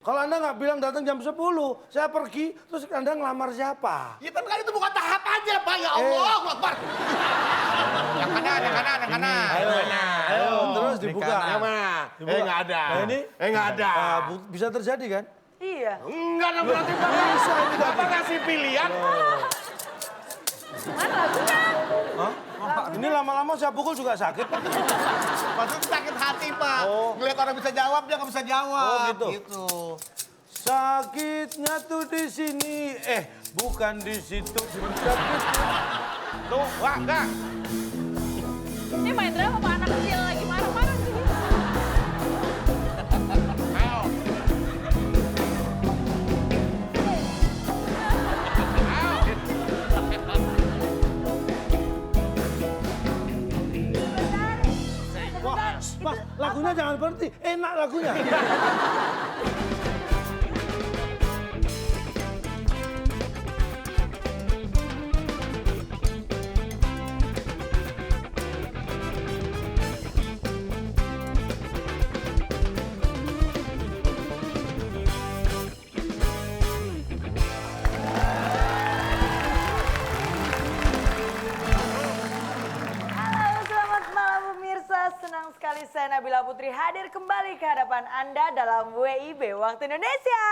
Kalau Anda nggak bilang datang jam 10, saya pergi, terus Anda ngelamar siapa? Ya tapi kan itu bukan tahap aja, Pak. Ya Allah, Akbar. Yang kanan. Ayo, terus dibuka. Yang mana? Nggak ada. Nah, ini? Nggak ada. Bisa terjadi kan? Iya. Enggak ada berarti Pak. Bisa ini Bapak tadi. ngasih pilihan. Mana lagunya? Hah? Ini lama-lama saya pukul juga sakit. Maksudnya sakit hati, Pak. Oh. Ngeliat orang bisa jawab, dia nggak bisa jawab. Oh, gitu. Sakitnya tuh di sini, bukan di situ. Sakitnya. Tuh, wah, enggak. Ini main drama apa anak kecil lagi marah-marah sih? Ayo. Wah, Mas, lagunya jangan berhenti. Enak lagunya. Halo, selamat malam pemirsa. Senang sekali saya Nabila Putri hadir kembali ke hadapan Anda dalam WIB Waktu Indonesia.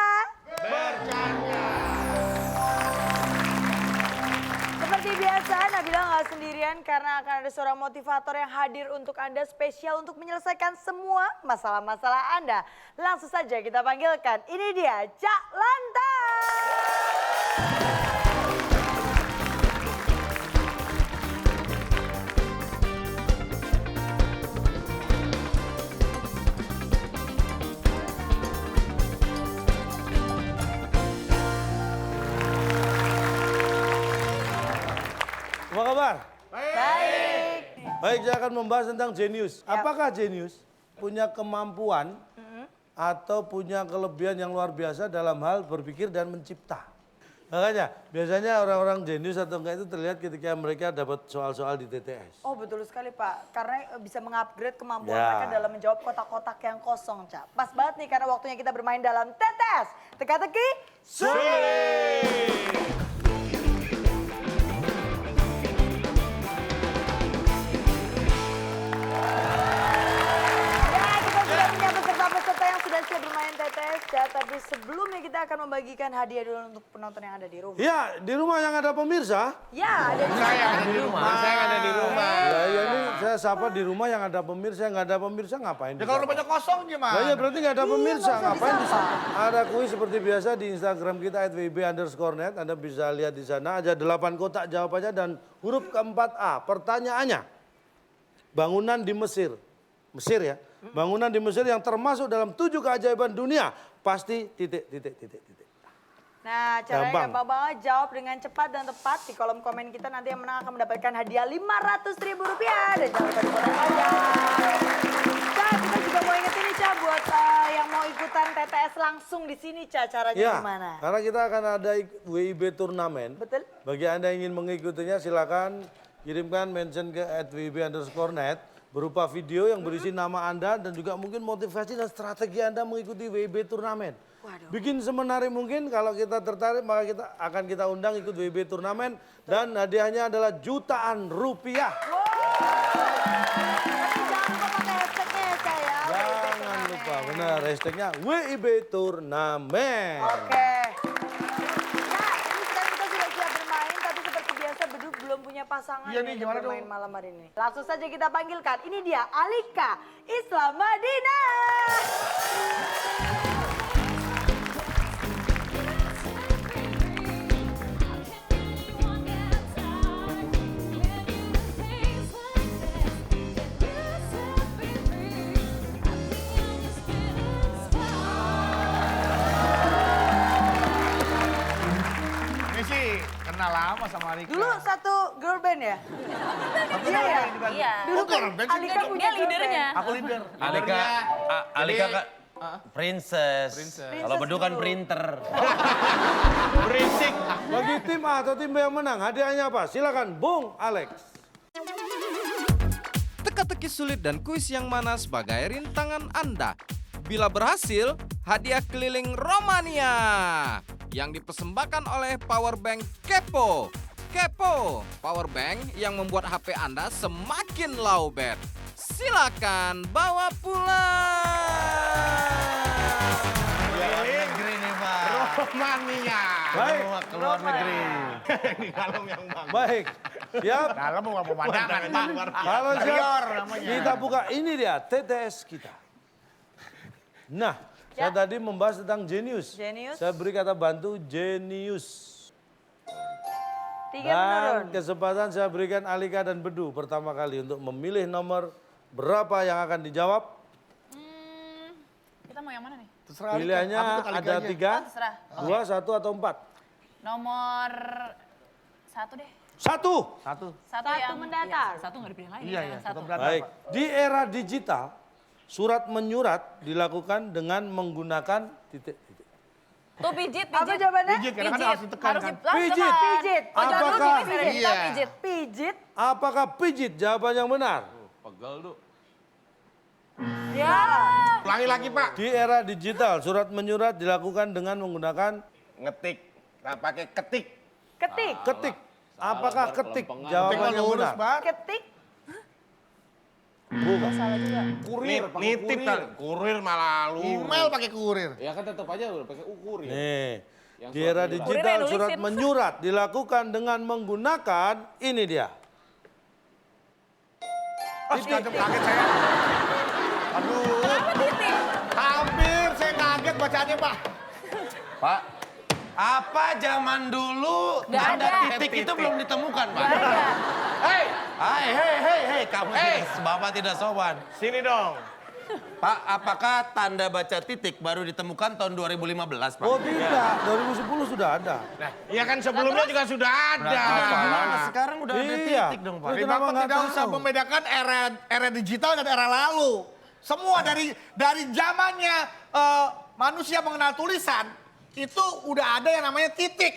Seperti biasa, Nabila nggak sendirian karena akan ada seorang motivator yang hadir untuk Anda spesial untuk menyelesaikan semua masalah-masalah Anda. Langsung saja kita panggilkan, ini dia Cak Lantas. Apa kabar? Baik. Baik, saya akan membahas tentang jenius. Apakah jenius punya kemampuan atau punya kelebihan yang luar biasa dalam hal berpikir dan mencipta? Makanya biasanya orang-orang jenius atau enggak itu terlihat ketika mereka dapat soal-soal di TTS. Oh betul sekali Pak, karena bisa mengupgrade kemampuan Ya. mereka dalam menjawab kotak-kotak yang kosong, Cak. Pas banget nih karena waktunya kita bermain dalam TTS. Teka-teki, Sulit! ya kita sudah punya peserta-peserta yang sudah siap bermain TTS, Cak. Tapi sebelumnya kita akan membagikan hadiah dulu untuk penonton yang ada di rumah. Ya, di rumah yang ada pemirsa. Ya, ada di Saya ada di rumah. Saya ada di rumah. Ya, ini saya sapa di rumah yang ada pemirsa, yang nggak ada pemirsa ngapain? Ya kalau rumahnya kosong gimana? Nah, ya berarti nggak ada pemirsa, nggak usah ngapain di disapa. sana? Ada kuis seperti biasa di Instagram kita @wib_net. Anda bisa lihat di sana, ada 8 kotak jawabannya dan huruf keempat A. Pertanyaannya, bangunan di Mesir, Mesir ya, bangunan di Mesir yang termasuk dalam 7 keajaiban dunia, pasti titik. Nah, caranya Gampang. gampang banget, jawab dengan cepat dan tepat di kolom komen kita. Nanti yang menang akan mendapatkan hadiah Rp500.000 dan jangan lupa dipotong pajak. Cak, kita juga mau ingetin nih Cak buat yang mau ikutan TTS langsung di sini Cak, caranya Ya, gimana? karena kita akan ada WIB turnamen. Betul? Bagi Anda yang ingin mengikutinya silakan kirimkan mention ke @wib_net berupa video yang berisi nama Anda dan juga mungkin motivasi dan strategi Anda mengikuti WIB turnamen. Waduh. Bikin semenarik mungkin, kalau kita tertarik maka kita undang ikut WIB turnamen dan hadiahnya adalah jutaan rupiah. Tapi jangan lupa pakai hashtagnya ya Cak ya. WIB Jangan Turnamen. lupa, benar hashtagnya WIB turnamen. Oke. Nah, ini sekarang kita sudah siap bermain, tapi seperti biasa Beduk belum punya pasangan Iya nih, untuk gimana bermain dong? malam hari ini. Langsung saja kita panggilkan, ini dia Alika Islam Madinah. Ini sih kenal lama sama Alika. Dulu satu girl band ya? Tapi Iya ya? Iya. Dulu kan girl band sih. Alika punya Dia leadernya. Aku leader. Alika, Alika Jadi- kan princess. Kalau Bedu kan dulu. printer. Berisik. Bagi tim A atau tim B yang menang, hadiahnya apa? Silakan, Bung Alex. Teka-teki sulit dan kuis yang mana sebagai rintangan Anda. Bila berhasil, hadiah keliling Romania yang dipersembahkan oleh Powerbank Kepo. Kepo, powerbank yang membuat HP Anda semakin lowbat. Silakan bawa pulang. Negeri nih, Pak. Romania. Baik, Ke luar negeri. Di dalam yang bagus. baik. Siap? Dalam bukan pemandangan, Pak. Kalau siap, Interior namanya. kita buka. Ini dia TTS kita. Nah, saya tadi membahas tentang jenius. Jenius. Saya beri kata bantu jenius. 3 Dan menurun. kesempatan saya berikan Alika dan Bedu pertama kali untuk memilih nomor berapa yang akan dijawab. Kita mau yang mana nih? Terserah. Pilihannya Apa tuh ada kaliganya? 3, Terserah. 2, 1 atau 4. Nomor 1 deh. 1. Satu yang mendatar. Iya, satu nggak dipilih lain. Iya, ya, iya. Satu. Satu berapa, Baik. Pak? Di era digital, surat menyurat dilakukan dengan menggunakan titik-titik. Tuh pijit. Apa jawabannya? Pijit, karena kan harus ditekan, kan? Pijit. Pijit. Oh, jangan dulu Apakah- gini, Vera. Kita Iya. pijit. Pijit. Apakah pijit jawaban yang benar? Ya. Ulangi lagi, Pak. Di era digital, surat menyurat dilakukan dengan menggunakan Ngetik. Nggak pakai ketik. Ketik. ketik. Apakah ketik jawaban yang benar? Pak. Ketik. Bukan. Salah juga. Kurir, nitip kali. Kurir malah lu. Email pakai kurir. Ya kan tetap aja udah pakai ukur ya. Nih, Yang di era surat menyurat. digital Kurir yang surat nulisin. menyurat dilakukan dengan menggunakan ini dia. Kaget saya. Aduh. Kenapa titik? Hampir saya kaget bacaannya, Pak. Pak, apa zaman dulu Nggak tanda ada. titik itu belum ditemukan, Pak? Gak ada. Hei, Hei, kamu Bapak tidak sopan. sini dong. Pak, apakah tanda baca titik baru ditemukan tahun 2015, Pak? Oh tidak, 2010 sudah ada. Nah, ya kan sebelumnya juga sudah ada. Gimana? Sekarang udah ada Iya. titik dong, Pak. Terus Jadi kenapa Bapak nggak tidak usah tahu? membedakan era digital dan era lalu. Semua dari zamannya manusia mengenal tulisan, itu udah ada yang namanya titik,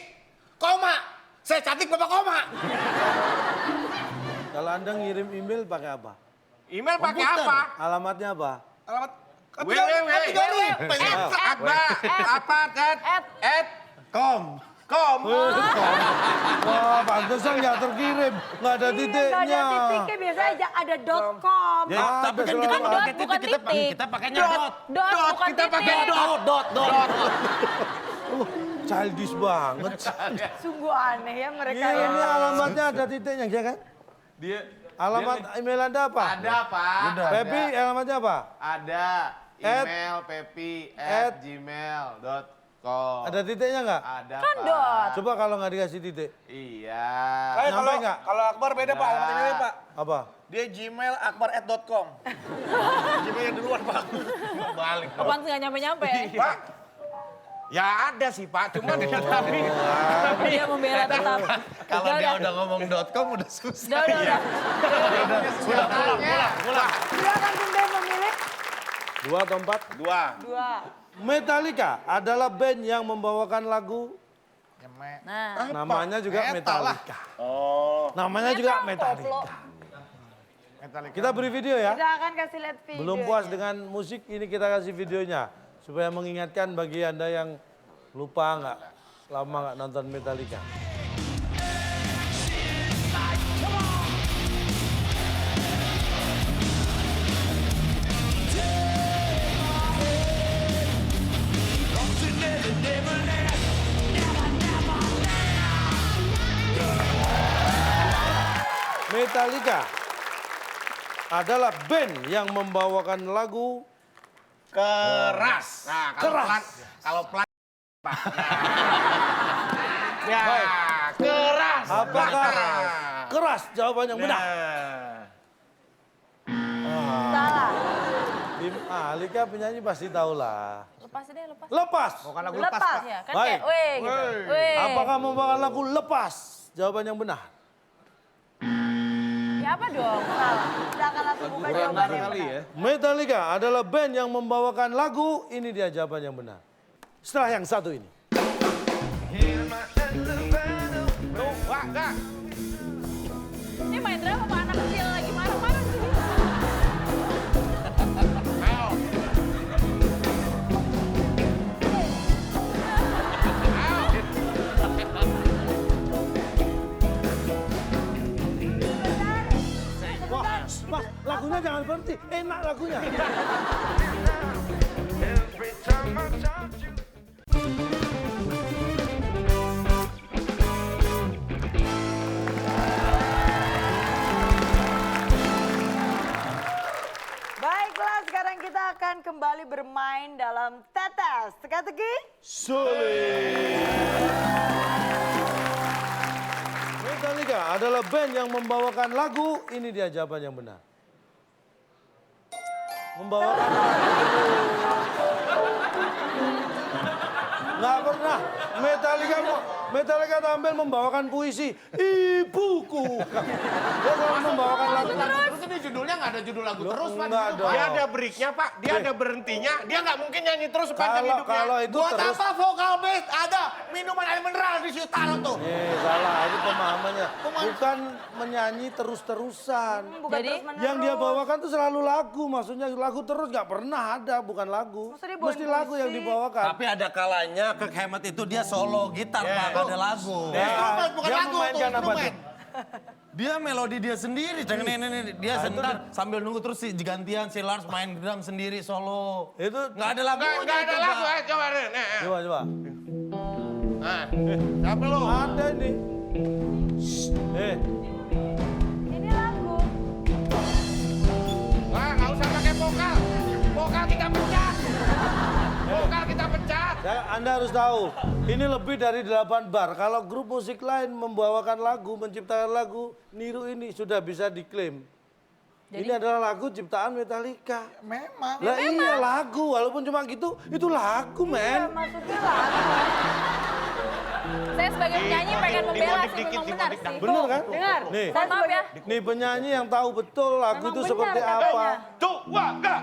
koma. Saya cantik Bapak koma. Kalau Anda ngirim email pakai apa? Email pakai Komputer. apa? Alamatnya apa? Alamat Www. kom. Wah, pantesan nggak terkirim, nggak ada Iya, titiknya. nggak ada titiknya, biasanya aja ada .com. Ya, tapi kan kita selalu pakai dot, titik, bukan titik. kita pakainya dot. Dot, bukan kita pakai titik. Dot. Childish banget. Sungguh aneh ya mereka Iya, ya. ini alamatnya ada titiknya, ya kan? Alamat email Anda apa? Ada, Pak. Pepi, alamatnya apa? Ada email pepi@gmail.com. Ada titiknya nggak? Ada, Kan Pak. dot. Coba kalau nggak dikasih titik. Iya. Nyampe nggak? Kalau Akbar beda Pak, alamat emailnya Pak. Apa? Dia gmail@akbar@com. Gmailnya duluan Pak. Balik. Apaan sih nggak nyampe-nyampe? Pak, ya ada sih Pak, cuma dia tadi. Dia membela tetap. Kalau dia udah ngomong .com udah susah. Udah. Silakan Bung Ben memilih. 2 atau 4? 2. 2. Metallica adalah band yang membawakan lagu, Nah. namanya juga Metal lah. Metallica. Oh, Namanya juga Metallica. Metallica. Kita beri video ya. Kita akan kasih lihat video. Belum puas dengan musik, ini kita kasih videonya. Supaya mengingatkan bagi Anda yang lupa nggak, lama nggak nonton Metallica. Metallica adalah band yang membawakan lagu Keras. Nah, kalau Keras. pelan, kalau pelan Pak. Ya, keras. Apakah Keras. keras jawaban yang benar? Salah. Tim Alika penyanyi pasti tahu lah. Lepas deh, lepas. Lepas. Bukan lagu Lepas. lepas, Pak. Ya, kan Baik. kayak, weh gitu. Weh. Apakah membawakan lagu lepas? Jawaban yang benar. Ya apa dong? Salah. Kita akan langsung buka jawaban yang benar. Metallica adalah band yang membawakan lagu, ini dia jawaban yang benar. Setelah yang satu ini. Tuh, Pak, enggak. Ini main drama sama anak kecil lagi marah-marah sih. Ayo. 3, 2, 1. jangan berhenti, enak lagunya. Baiklah, sekarang kita akan kembali bermain dalam tetes teka-teki. Sulit. Metallica adalah band yang membawakan lagu, ini dia jawaban yang benar. Membawakan lagu. Nggak pernah Metallica tampil membawakan puisi Ibuku. Dia selalu membawakan lagu. Terus ini judulnya nggak ada judul lagu terus, Pak. Nggak ada. Dia ada breaknya, Pak. Dia ada berhentinya. Dia nggak mungkin nyanyi terus sepanjang hidupnya. Kalau itu Buat terus. apa vokal bass ada minuman air mineral di situ taruh tuh. Salah, itu pemahamannya. Bukan menyanyi terus-terusan. Bukan Jadi, terus-menerus. Yang dia bawakan tuh selalu lagu, maksudnya lagu terus nggak pernah ada, bukan lagu. Maksudnya bawain Mesti lagu yang puisi. dibawakan. Tapi ada kalanya Kirk Hammett itu dia solo gitar, Pak, nggak ada lagu. Instrumen, bukan dia lagu tuh, memainkan apa instrumen. tuh? Dia melodi dia sendiri, dengan ini dia sebentar sambil nunggu terus si gantian si Lars main drum sendiri solo. Itu Nggak ada lagunya. Nggak ada itu, lagu, Pak. coba deh. coba. Nah, siapa lu? Ada ini. Ini lagu. Wah, nggak usah pakai vokal. Vokal kita pecah. Vokal kita pecah. Anda harus tahu, ini lebih dari 8 bar. Kalau grup musik lain membawakan lagu, menciptakan lagu, niru ini sudah bisa diklaim. Ini adalah lagu ciptaan Metallica. Memang. Lah iya lagu, walaupun cuma gitu, itu lagu Ya, men. maksudnya lagu. Saya sebagai penyanyi pengen membela Dimodik sih, dikit, memang benar dimodik sih. Bener kan? Dengar. Nih, Saya Maaf ya. nih penyanyi yang tahu betul lagu Memang itu benar seperti katanya. apa. Tuh, wah, enggak.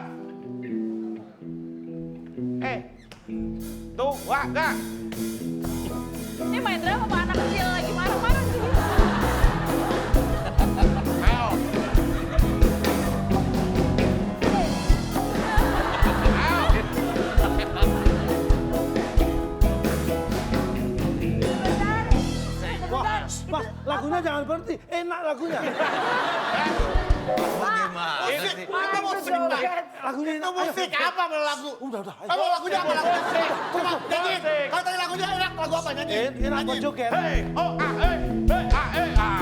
Tuh, wah, enggak. Ini main drama apa anak kecil lagi marah-marah sih. Ayo. Wah, Mas, lagunya jangan berhenti, enak lagunya. Gimana Musik, sih? itu musik, Pak. Lagunya Itu enak. musik apa lagu? Udah. Emang lagunya apa lagu? Coba nyanyiin. Kalau tadi lagunya enak, lagu apa nyanyiin? Enak buat joget. Hey, oh, ah, eh, ah.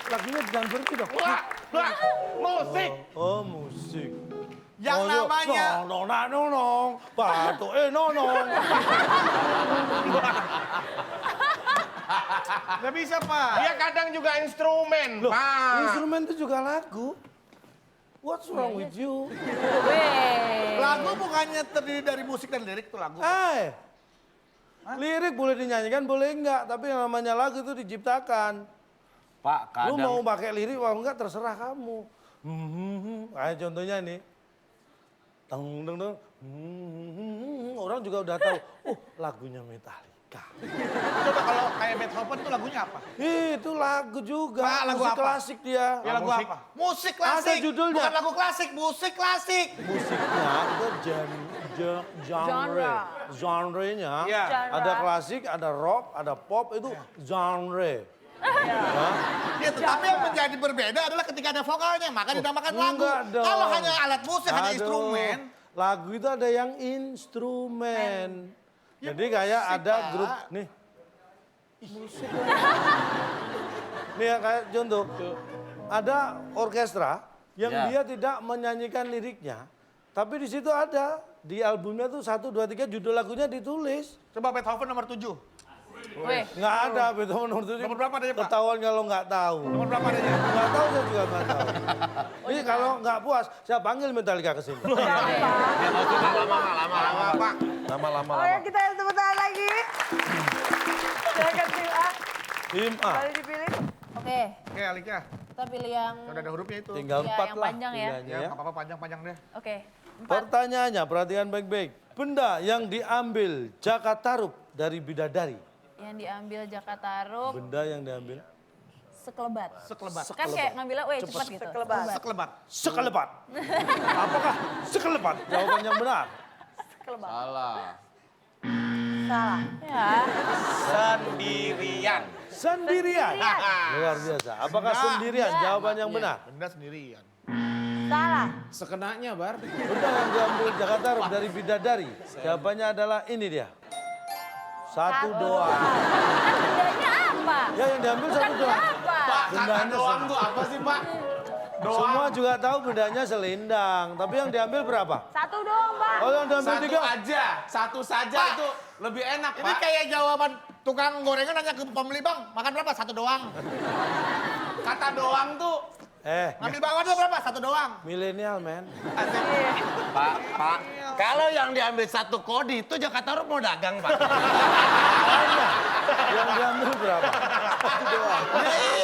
Lagunya jangan berhenti dong. Wah, wah, musik. Oh, musik. Yang namanya nong, batu nong. nggak bisa, Pak. Dia kadang juga instrumen, Loh, Pak. instrumen itu juga lagu. What's wrong with you? Weh. Lagu bukannya terdiri dari musik dan lirik tuh lagu. Lirik boleh dinyanyikan, boleh enggak. Tapi yang namanya lagu itu diciptakan. Pak, Lu mau kadang pakai lirik, wah enggak terserah kamu. Kayak contohnya nih. Teng, teng, teng. Orang juga udah tahu, oh lagunya Metallica. Coba kalau kayak Beethoven itu lagunya apa? Itu lagu juga, Pak, lagu musik apa? klasik dia. Ya lagu apa? Musik klasik. Ada judulnya. Bukan lagu klasik, musik klasik. Musiknya itu genre-nya. Iya. Ada klasik, ada rock, ada pop, itu genre. Ya, tetapi yang menjadi berbeda adalah ketika ada vokalnya, maka dinamakan lagu. Enggak dong. Kalau hanya alat musik, hanya Aduh, instrumen. Lagu itu ada yang instrumen. Ya, Jadi kayak musik, ada Pak. grup nih. Musik. Nih ya kayak contoh. Ada orkestra yang Ya. dia tidak menyanyikan liriknya. Tapi di situ ada di albumnya tuh 1, 2, 3 judul lagunya ditulis. Coba Beethoven nomor 7. Weh. Nggak ada Beethoven nomor 7. Nomor berapa adanya, Pak? Ketahuan kalau nggak tahu. Nomor berapa adanya? Nggak tahu saya juga nggak tahu. Ini kalau nggak puas, saya panggil Metallica ke sini. Lama-lama, Pak. lama-lama. Oke, kita tepuk tangan lagi. Silakan tim A. Tim A. Kembali dipilih. Oke, Oke, Alika. kita pilih yang Udah ada hurufnya itu. Tinggal Iya, 4 yang lah. panjang ya. pilihannya Ya, ya. nggak apa-apa panjang-panjang deh. Oke. 4. Pertanyaannya, perhatikan baik-baik. Benda yang diambil Jaka Tarub dari bidadari. Yang diambil Jaka Tarub. Benda yang diambil. sekelebat. Sekelebat. Kan kayak ngambilnya, weh cepat gitu. Sekelebat. Sekelebat. Sekelebat. Apakah sekelebat? Jawaban yang benar. Sekelebat. Salah. Salah. Ya. Sendirian. Sendirian. Luar biasa. Apakah sendirian? Jawaban yang benar. Benda sendirian. Salah. Sekenanya, Bar. Benda yang diambil Jakarta Rup dari bidadari. Jawabannya adalah ini dia. Satu doang. Kan bendanya apa? Ya yang diambil Bukan satu doang. berapa? Pak, kata Bendanya doang tuh apa sih, Pak? Semua juga tahu bendanya selendang. Tapi yang diambil berapa? Satu doang, Pak. Oh yang diambil Satu 3. aja, satu saja Pak, itu lebih enak, Ini Pak. kayak jawaban tukang gorengan nanya ke pembeli, Bang, makan berapa? Satu doang. Kata doang tuh Ngambil bakwan tuh berapa? Satu doang. milenial men. Pak, kalau yang diambil satu kodi itu Jakarta Rup mau dagang, Pak. Yang diambil berapa? Satu doang.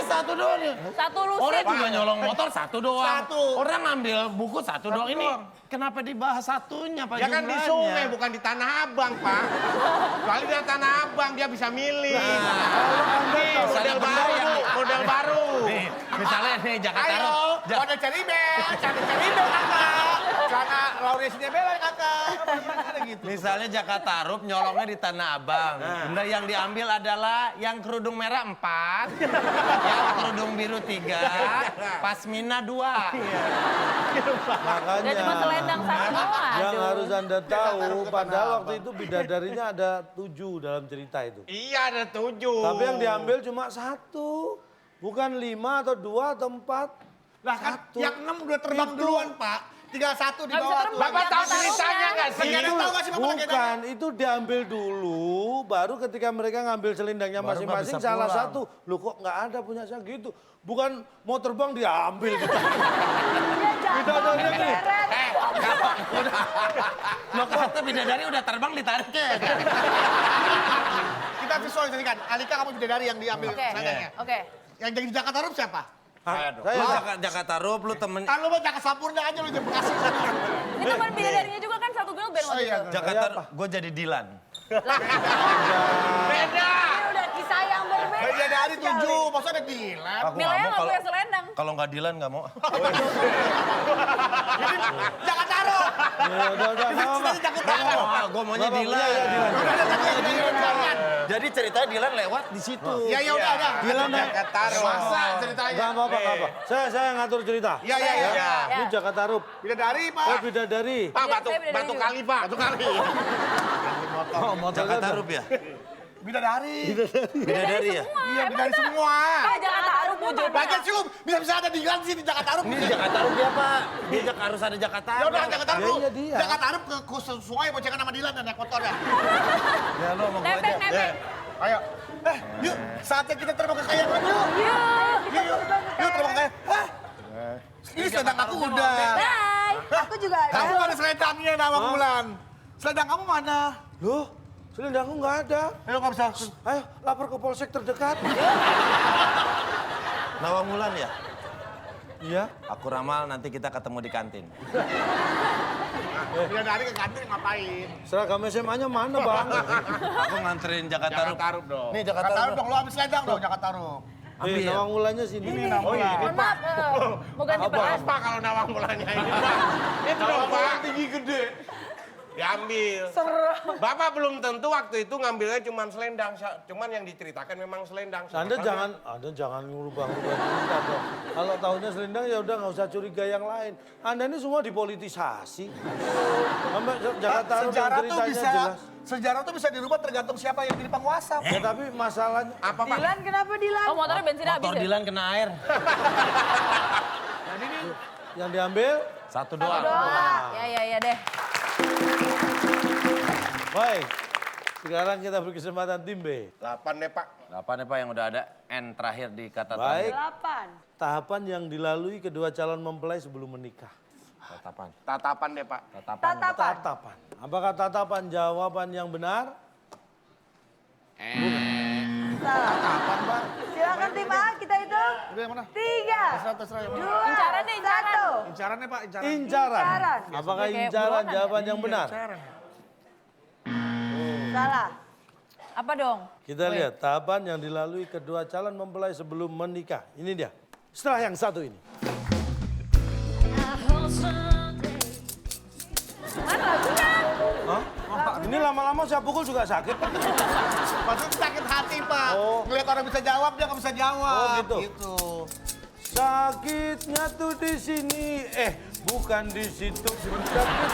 Satu doang. Satu lusin. Orang juga nyolong motor satu doang. Satu. Orang ngambil buku satu doang. Ini kenapa dibahas satunya, Pak? ya kan di jumlahnya? sungai bukan di Tanah Abang, Pak. Kecuali di Tanah Abang dia bisa milih. Nih, model baru, Bu, model baru. Nih, misalnya nih Jakarta Ayo, Rup. pada cari bel kakak. Karena Laureasinya bel kakak. Ada gitu. Misalnya Jakarta Rup nyolongnya di Tanah Abang. Benda yang diambil adalah yang kerudung merah 4, yang kerudung biru 3, pasmina 2. Makanya. Udah cuma selendang satu doang. Yang Aduh. harus Anda tahu, padahal waktu itu bidadarinya ada 7 dalam cerita itu. Iya, ada 7. Tapi yang diambil cuma 1. Bukan 5 atau 2 atau 4. Lah kan Satu. yang 6 udah terbang Itu. duluan, Pak. Tinggal 1 di Nggak bisa bawah. terbang, Bapak tahu Jakarta ceritanya Rupnya. nggak sih? Bagian yang tahu nggak sih Bapak Bukan, itu diambil dulu, baru ketika mereka ngambil selendangnya Baru nggak masing-masing bisa salah pulang. satu. Loh kok nggak ada punya saya gitu. Bukan mau terbang diambil gitu. Bidadarinya gini. Loh kata bidadari udah terbang ditariknya. Kita visualisasikan. Alika kamu bidadari yang diambil Oke. selendangnya. Oke. Yang jadi Jakarta Rup siapa? Saya Lu Jakarta Rup, lu temen Kan lu mau Jakarta Sampurna aja lu jadi Bekasi. Ini teman bidadarinya juga kan satu girl band waktu iya. itu. Jakarta Saya apa? gue jadi Dilan. Beda. Ini udah kisah yang berbeda. Bidadari 7, maksudnya ada Dilan. Aku Nilainya nggak kalau punya selendang. kalau nggak Dilan nggak mau. Jakarta Rup. Ya, udah, nggak apa-apa. Jakarta Rup. Gue maunya Nggak apa-apa, Dilan. iya, iya, Dilan. Jadi ceritanya Dilan lewat di situ. Ya ya udah. Dilan naik. Jakarta Rup. Masa ceritanya? Nggak apa-apa, nggak apa. Saya yang ngatur cerita. Iya iya iya. Ini Jakarta Rup. Bidadari, Oh Pak. bidadari. Pak, Iya, batu, saya beda batu juga. kali, Pak. Batu kali. Oh, mau Jakarta Rup ya? Bidadari. Bidadari ya? Iya, bidadari semua. Kayak Jakarta Rup wujudnya. Bagian sih lu bisa ada Dilan sih di Jakarta Rup. Ini di Jakarta Rup dia Pak. Dia harus ada Jakarta. Ya udah Jakarta Rup. Iya, dia. Jakarta Rup ke sungai boncengan sama Dilan dan naik motor ya. Ya lu sama gue aja. Nebeng. Ayo. Yuk, saatnya kita terbang ke kayangan yuk. Yuk terbang ke kayangan. Ini selendang aku udah. Bye. Aku juga ada. Kamu ada selendangnya Nawang Wulan. Selendang kamu mana? Loh, selendangku nggak ada. Ayo nggak bisa. Ayo, lapor ke polsek terdekat. Nawang Wulan ya? Iya. Aku ramal nanti kita ketemu di kantin. Bidadari ke kantin ngapain? Seragam SMA-nya mana, Bang? Aku nganterin Jakarta Rup. Jakarta Rup dong. Nih Jakarta Jakarta Rup dong, lu ambil selendang dong Jakarta Rup. Nawang Wulannya sini. Oh iya. Mohon maaf, mau ganti peran. Apa kalau nawang mulanya ini, Pak? Itu dong, Pak. Tinggi gede. Diambil. Bapak belum tentu waktu itu ngambilnya cuma selendang. Cuman yang diceritakan memang selendang. Anda jangan ngubah-ngubah cerita dong. Kalau tahunya selendang ya udah nggak usah curiga yang lain. Anda ini semua dipolitisasi. Sampai Jakarta Rup yang Sejarah tuh ceritanya bisa jelas. sejarah tuh bisa dirubah tergantung siapa yang jadi penguasa. Ya tapi masalahnya Apa, Pak? Dilan kenapa Dilan? Oh motornya bensin habis Motor ya? Dilan kena air. yang diambil. Satu doang. Ya deh. Baik. Sekarang kita beri kesempatan tim B. 8 deh, Pak. Apa nih Pak yang udah ada? N terakhir di kata Baik. Delapan. Tahapan yang dilalui kedua calon mempelai sebelum menikah. Tatapan. Tatapan deh, Pak. Tatapan. Tatapan. Apakah tatapan jawaban yang benar? Salah. Silakan tim A, kita hitung. Udah yang mana? 3, Terserah yang mana? 2, Incaran deh, incaran. 1. Incarannya Pak, incaran. Incaran. Incaran. Apakah Kayak incaran buronan ya? jawaban yang benar? Salah. Apa dong? Kita lihat tahapan yang dilalui kedua calon mempelai sebelum menikah. Ini dia. Setelah yang satu ini. Mana lagunya? Hah? Ini lama-lama saya pukul juga sakit. Maksudnya sakit hati, Pak. Oh. Ngeliat orang bisa jawab, dia nggak bisa jawab. Oh, gitu. Sakitnya tuh di sini, bukan di situ. Sakit.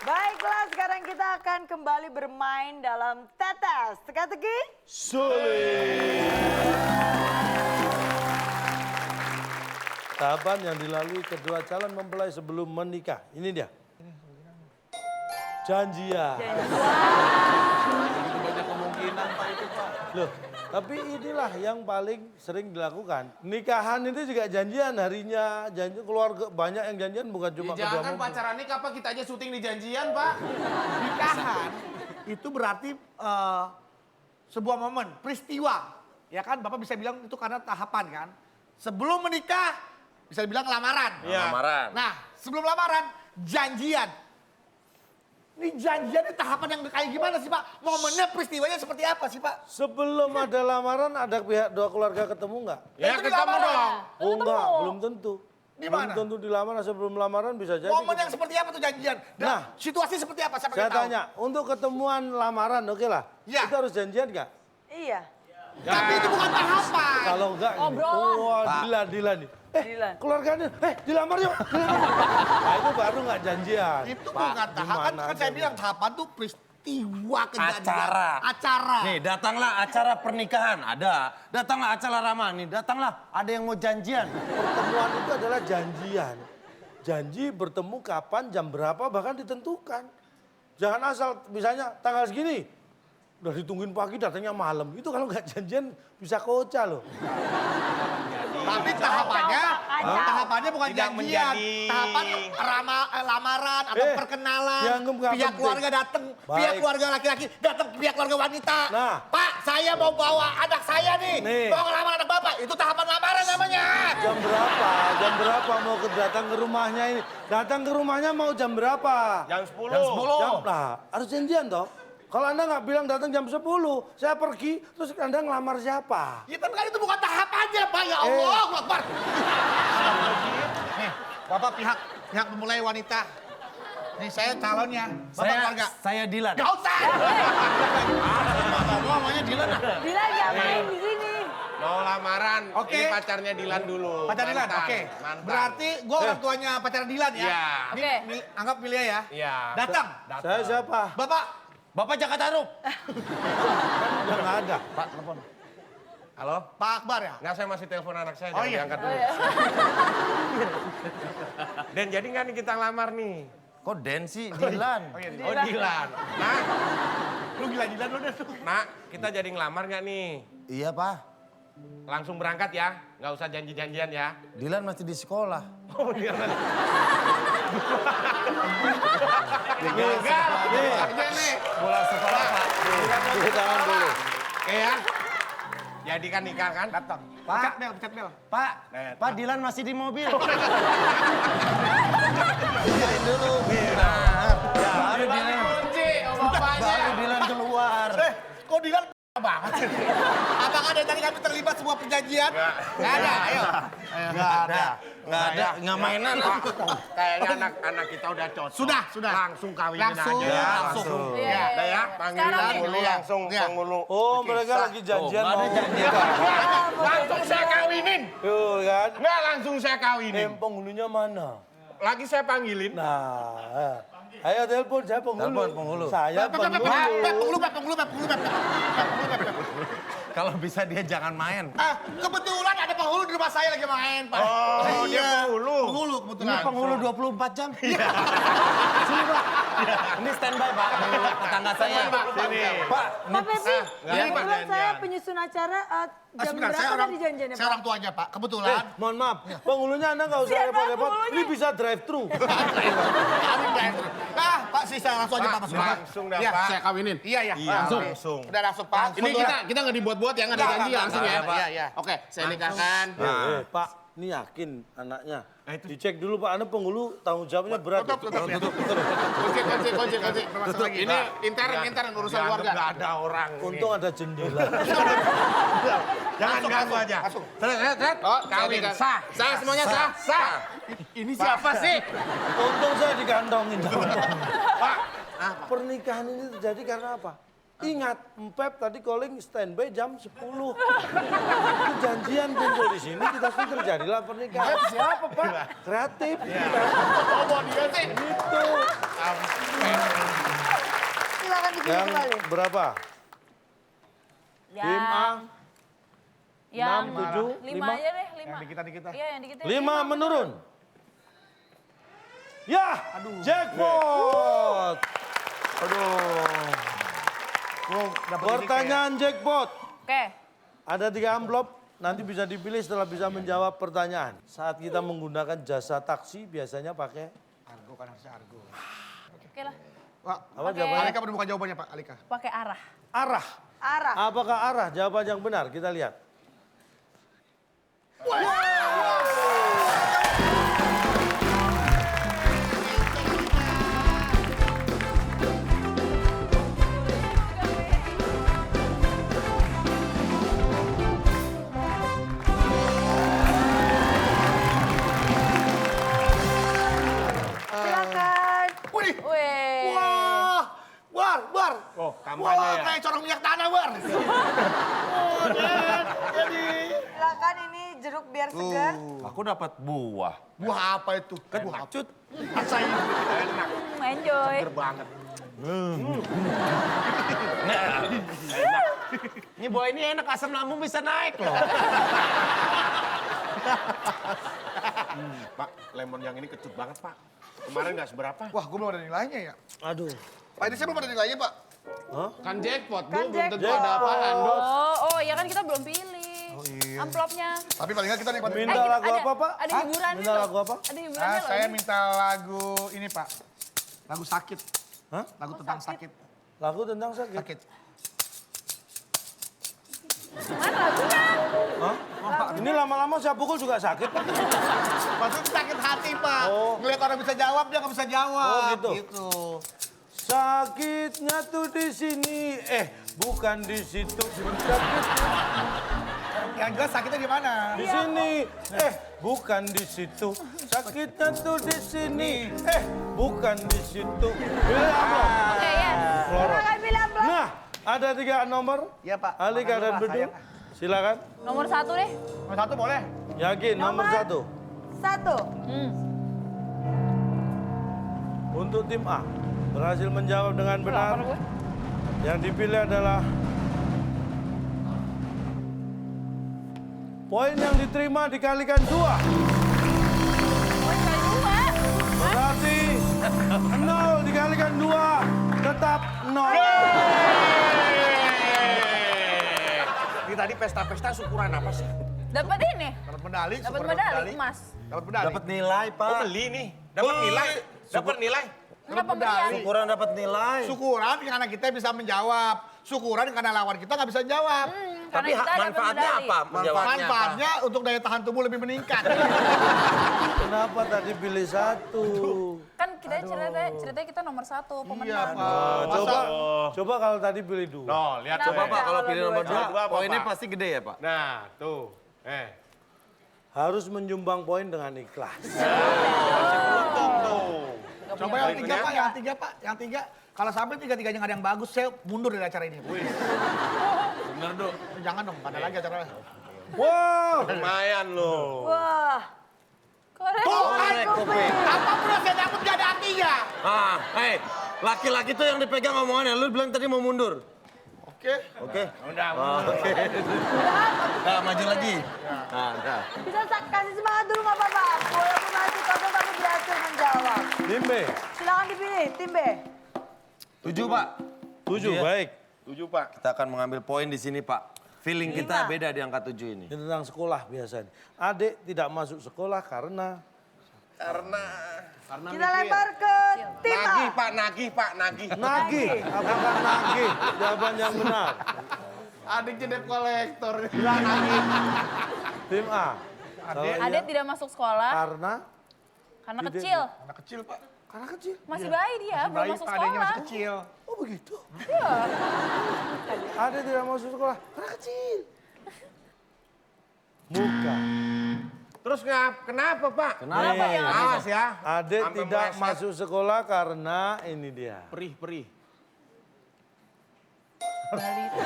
Baiklah, sekarang kita akan kembali bermain dalam tetes teka-teki. Sulit. Tahapan yang dilalui kedua calon mempelai sebelum menikah. Ini dia. Janjian. Banyak kemungkinan Pak itu Pak. Loh, tapi inilah yang paling sering dilakukan. Nikahan itu juga janjian harinya, janji keluarga banyak yang janjian bukan cuma kedua Jangan mempelai. pacaran nikah Pak, kita aja syuting di janjian Pak. Nikahan itu berarti sebuah momen, peristiwa. Ya kan, Bapak bisa bilang itu karena tahapan kan. Sebelum menikah, bisa dibilang lamaran. Iya. Lamaran. Nah, sebelum lamaran, janjian. Ini janjian ini tahapan yang kayak gimana sih Pak? Momennya, peristiwanya seperti apa sih Pak? Sebelum ada lamaran ada pihak dua keluarga ketemu nggak? Ya Itu di ketemu lamaran. dong. Oh enggak, belum tentu. Di Belum mana? tentu di lamaran, sebelum lamaran bisa jadi. Momen yang seperti apa tuh janjian? Dan Nah, situasi seperti apa? Siapa Saya yang tahu? tanya, untuk ketemuan lamaran oke lah. Ya. Itu harus janjian nggak? Iya. Tapi itu bukan tahapan. Kalau enggak, Obrolan. wah Dilan nih. Dilan. Keluarganya, dilamar yuk, dilamar yuk. Nah itu baru nggak janjian. Itu bukan tahapan, gimana kan saya aja bilang tahapan tuh peristiwa kejadian. Acara. Acara. Nih, datanglah acara pernikahan, ada. Datanglah acara ramah nih, datanglah ada yang mau janjian. Pertemuan itu adalah janjian. Janji bertemu kapan, jam berapa, bahkan ditentukan. Jangan asal, misalnya tanggal segini, udah ditungguin pagi, datangnya malam. Itu kalau nggak janjian bisa kocak loh. Tapi tahapannya bukan Tidak janjian. menjadi. Tahapan lamaran atau perkenalan. dianggap nggak Pihak penting. keluarga datang, Baik. pihak keluarga laki-laki datang, pihak keluarga wanita. Nah. Pak, saya mau bawa anak saya nih. Nih. Mau ngelamar anak Bapak. Itu tahapan lamaran namanya. Jam berapa? Jam berapa mau datang ke rumahnya ini? Datang ke rumahnya mau jam berapa? Jam 10. Harus janjian toh. Kalau Anda nggak bilang datang jam 10, saya pergi, terus Anda ngelamar siapa? Ya, tapi kan itu bukan tahapannya, Pak. Ya Allah, Akbar. Nih, Bapak pihak memulai wanita. Nih, saya calonnya. Bapak keluarga. Saya Dilan. Gak usah. Bapak namanya Dilan. Dilan nggak main di sini. Mau lamaran, Oke. ini pacarnya Dilan dulu. Pacar Dilan, Mantan, oke. mantan. Berarti gue orang tuanya pacar Dilan ya? Iya. Oke. Anggap milih ya? Iya. Datang. Saya siapa? Bapak Jakarta Rup. Yang nggak ada. Halo? Pak Akbar ya? Nggak, saya masih telepon anak saya, Oh, jangan iya. diangkat dulu. Dan jadi nggak nih kita ngelamar nih? Kok Den sih Dilan? Oh Dilan. Nah, Lu gila-gilaan lu deh. nak, kita jadi ngelamar nggak nih? Iya Pak, Langsung berangkat ya, nggak usah janji-janjian ya. Dilan masih di sekolah. Oh Dilan. Nih, Bola sekolah Pak. tepuk tangan dulu. Oke ya. Jadikan nikah kan? Datang. Pak. Pecat bel. Pak Dilan masih di mobil. Baru Dilan. Kunci, oh bapaknya. Baru Dilan keluar. Kok Dilan banget sih? Apakah dari tadi kami terlibat sebuah perjanjian? Nggak ada, ayo. Nggak ada, nggak mainan. Kayaknya anak-anak kita udah cocok. Sudah. Langsung kawinin Langsung. aja. Langsung. Iya. Udah ya, panggilan Sekarang dulu nih. langsung Iya. penghulu. Oh, mereka lagi janjian Oh, nggak ada mau janjian. nikah. Langsung saya kawinin. Tuh kan. Nggak, langsung saya kawinin. Penghulunya mana? Lagi saya panggilin. Nah, ayo telepon, saya penghulu. Telepon penghulu. Saya penghulu. Penghulu. Kalau bisa dia jangan main. Kebetulan ada penghulu di rumah saya lagi main, Pak. Oh, dia penghulu. Penghulu Ini kebetulan. penghulu 24 jam. Iya. Sini Pak. Ini standby Pak. Tetangga saya. Sini. Pak, Pak Pepi, nggak kebetulan janjian. saya penyusun acara jam Sebentar, berapa tadi janjiannya, saya Pak? orang tuanya, Pak. Kebetulan. Mohon maaf, penghulunya Anda nggak usah Siapa repot-repot. penghulunya? Ini bisa drive thru. Nah, Pak, sisa langsung aja, Pak. Masuk. Langsung dah, Iya, Pak. Saya kawinin. Iya. Langsung. Udah langsung, Pak. Ini kita nggak dibuat-buat buat yang ada janji langsung ya. Pak. Iya. Oke, saya nikahkan. Pak, ini yakin anaknya. Dicek dulu Pak, Anda penghulu tanggung jawabnya berat. Tutup. Kunci. Ini intern urusan keluarga. Nggak ada orang. Untung ada jendela. Jangan ganggu aja. Seret. Oh, Kawin sah. Sah semuanya sah. Ini siapa sih? Untung saya digantongin. Pak, pernikahan ini terjadi karena apa? Ingat, Empep tadi calling standby jam 10. Janjian kumpul di sini, kita pun terjadilah pernikahan. Siapa Pak? Kreatif. Oh, dia sih. Itu. Silakan dipilih Yang kembali. berapa? Tim A. Yang 6, 7, 5 aja deh, 5. Di kita. Iya, yang dikit. 5 menurun. Ya, jackpot. Pertanyaan jackpot. Oke. Ada 3 amplop, nanti bisa dipilih setelah bisa menjawab pertanyaan. Saat kita menggunakan jasa taksi, biasanya pakai Argo kan harusnya Argo. Oke lah. Wah, apa Pakai- jawabannya? Alika menemukan jawabannya Pak, Alika. Pakai arah. Arah. Arah. Apakah arah jawaban yang benar? Kita lihat. Silakan. Wih, Wih. War. Oh, kampanye ya. Kayak corong minyak tanah, War. Silakan ini jeruk biar segar. Aku dapat buah. Buah apa itu? Kecut. Asain. Enjoy. Banget. Ini buah ini enak, asam lambung bisa naik loh. Pak, lemon yang ini kecut banget, Pak. Kemarin nggak seberapa. Wah, gue belum ada nilainya ya. Aduh. Pak, ini saya belum ada nilainya, Pak. Kan jackpot, Kan Bu. Belum tentu jackpot. ada apaan, Bu. Oh ya kan kita belum pilih. Amplopnya. Tapi paling nggak kita nikmatin. Minta lagu apa, Pak? Ada Hah? hiburannya Minta loh. lagu apa? Ada hiburannya loh. Saya ini. minta lagu ini, Pak. Lagu sakit. Hah? Lagu tentang sakit. Lagu tentang sakit. Sakit. Mana lagunya? Hah? Ini lama-lama saya pukul juga sakit, Pak. Maksudnya sakit hati, Pak. Oh. Ngeliat orang bisa jawab, dia nggak bisa jawab. Oh, gitu. Sakitnya tuh di sini, bukan di situ. Sakit Yang jelas sakitnya di mana? di sini, bukan di situ. Sakitnya tuh di sini, bukan di situ. Pilih amplop. Oke ya. Silakan pilih amplop. Nah, ada 3 nomor. Iya, Pak. Alika Makan dan dulu, Pak, Bedu. sayang. Silakan. Nomor 1 deh. Nomor 1 boleh? Yakin nomor 1. 1. Untuk tim A berhasil menjawab dengan benar. Lapar gue. Yang dipilih adalah poin yang diterima dikalikan 2. Poin kali 2. Berarti 0 dikalikan 2 tetap 0. Ini tadi pesta-pesta syukuran apa sih? Dapat ini. Dapat medali. Dapat syukur medali emas. Dapat medali. Dapat nilai, Oh, Pak. beli nih. Dapat nilai. Dapat nilai. Enggak pemberian. Syukuran dapat nilai. Syukuran karena kita bisa menjawab. Syukuran karena lawan kita nggak bisa jawab. Tapi Karena kita dapat manfaatnya medali. apa? Menjawabnya apa? Manfaatnya untuk daya tahan tubuh lebih meningkat. Kenapa tadi pilih 1? Kan kita ceritanya kita nomor 1 Iya, pemenang. Pak. Coba kalau tadi pilih 2. No, lihat Kenapa, tuh. Pak, kalau pilih nomor dua aja? 2, Dua apa, poinnya Pak? pasti gede ya, Pak? Nah, tuh. Harus menyumbang poin dengan ikhlas. Coba yang 3, Pak. Yang 3, Pak. Yang 3. Kalau sampai 3-3-nya nggak ada yang bagus, saya mundur dari acara ini. Bener, Dok. Jangan dong, nggak ada lagi acara. Wow. Lumayan loh. Wah. Korek. Korek kuping. Apapun yang saya dapat nggak ada artinya. Ah, laki-laki tuh yang dipegang omongannya. Lu bilang tadi mau mundur. Oke. Oke. Udah, Oke. Nah, maju lagi. Nah, udah. Bisa kasih semangat dulu nggak apa-apa. Walaupun masih kosong tapi berhasil menjawab. Tim B. Silakan dipilih, tim B. 7, Pak. 7, baik. 7, Pak. Kita akan mengambil poin di sini, Pak. Feeling kita beda di angka 7 ini. Ini tentang sekolah biasanya. Adik tidak masuk sekolah karena Kita lempar ke tim A. Nagih, Pak, nagih, Pak, nagih. nagih. Apakah nagih? Jawaban yang benar. Adiknya debt kolektor. Tim A. Kalau iya, Ade tidak masuk sekolah karena karena kecil. Anak kecil, Pak. karena kecil. Masih bayi dia, belum masuk Adiknya sekolah. masih kecil. Oh begitu. Iya. Ada tidak masuk sekolah karena kecil. Muka. Terus kenapa Pak? Kenapa yang Awas ya. Ade Sampai tidak meleset. masuk sekolah karena ini dia. Perih. balita?